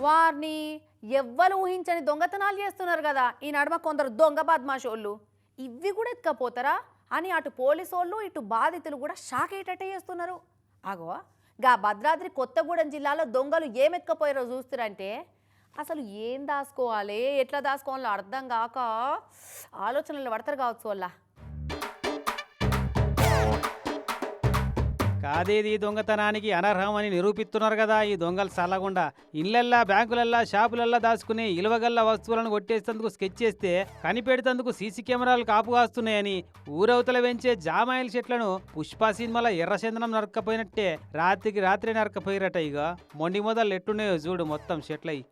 వారిని ఎవ్వరు ఊహించని దొంగతనాలు చేస్తున్నారు కదా ఈ నడుమ కొందరు దొంగ బద్మాషోళ్ళు. ఇవి కూడా ఎత్తుకపోతారా అని అటు పోలీసోళ్ళు ఇటు బాధితులు కూడా షాక్ అయ్యేటట్టే చేస్తున్నారు. ఆగో గా భద్రాద్రి కొత్తగూడెం జిల్లాలో దొంగలు ఏమెత్తుకపోయారో చూస్తారంటే అసలు ఏం దాచుకోవాలి ఎట్లా దాచుకోవాలో అర్థం కాక ఆలోచనలు పడతారు కావచ్చు వాళ్ళ. కాదేది దొంగతనానికి అనర్హం అని నిరూపిస్తున్నారు కదా ఈ దొంగలు సల్లగుండా. ఇళ్లల్లా బ్యాంకులల్లా షాపులల్లా దాచుకుని ఇలువగల్ల వస్తువులను కొట్టేసేందుకు స్కెచ్ చేస్తే కనిపెడతందుకు సీసీ కెమెరాలు కాపు కాస్తున్నాయని ఊరవతల పెంచే జామాయిల చెట్లను పుష్ప సినిమాలో ఎర్రచందనం నరక్కపోయినట్టే రాత్రికి రాత్రి నరక్కపోయిరట. ఇక మొండి మొదలు ఎట్టున్నాయో చూడు మొత్తం చెట్లయి.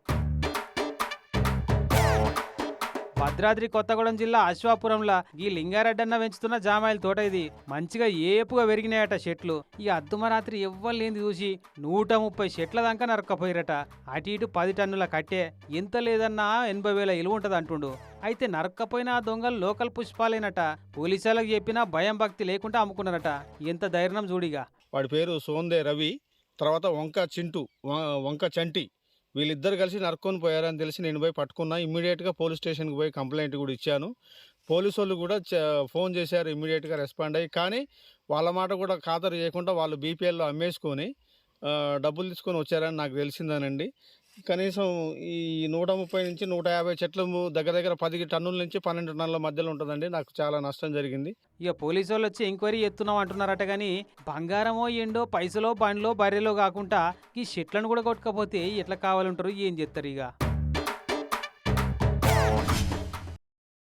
భద్రాద్రి కొత్తగూడెం జిల్లా అశ్వాపురంలో ఈ లింగారెడ్డన్న పెంచుతున్న జామాయిల తోట ఇది. మంచిగా ఏపుగా పెరిగినాయట చెట్లు. ఈ అద్దుమరాత్రి ఎవ్వలేంది చూసి 130 చెట్ల దాకా నరక్కపోయిరట. అటు ఇటు 10 టన్నుల కట్టే ఎంత లేదన్నా 80,000 ఇలువ ఉంటది అంటుండు. అయితే నరక్కపోయినా ఆ దొంగలు లోకల్ పుష్పాలేనట. పోలీసులకు చెప్పినా భయం భక్తి లేకుండా అమ్ముకున్నారట. ఎంత ధైర్యం చూడిగా. వాడి పేరు సోందే రవి, తర్వాత వంక చంటి, వీళ్ళిద్దరు కలిసి నరుక్కొని పోయారని తెలిసి నేను పోయి పట్టుకున్నా. ఇమ్మీడియట్గా పోలీస్ స్టేషన్కి పోయి కంప్లైంట్ కూడా ఇచ్చాను. పోలీసు వాళ్ళు కూడా ఫోన్ చేశారు, ఇమ్మీడియట్గా రెస్పాండ్ అయ్యి. కానీ వాళ్ళ మాట కూడా ఖాతరు చేయకుండా వాళ్ళు బీపీఎల్లో అమ్మేసుకొని డబ్బులు తీసుకొని వచ్చారని నాకు తెలిసిందేనండి. కనీసం ఈ 130 నుంచి 150 చెట్లు దగ్గర దగ్గర 10 టన్నుల నుంచి 12 టన్నుల మధ్యలో ఉంటుందండి. నాకు చాలా నష్టం జరిగింది. ఇక పోలీసు వాళ్ళు వచ్చి ఎంక్వైరీ ఎత్తున్నాం అంటున్నారట. కానీ బంగారమో ఎండో పైసలో బండ్లో బర్రెలో కాకుండా ఈ చెట్లను కూడా కొట్టుకపోతే ఎట్లా కావాలంటారు, ఏం చేస్తారు ఇక.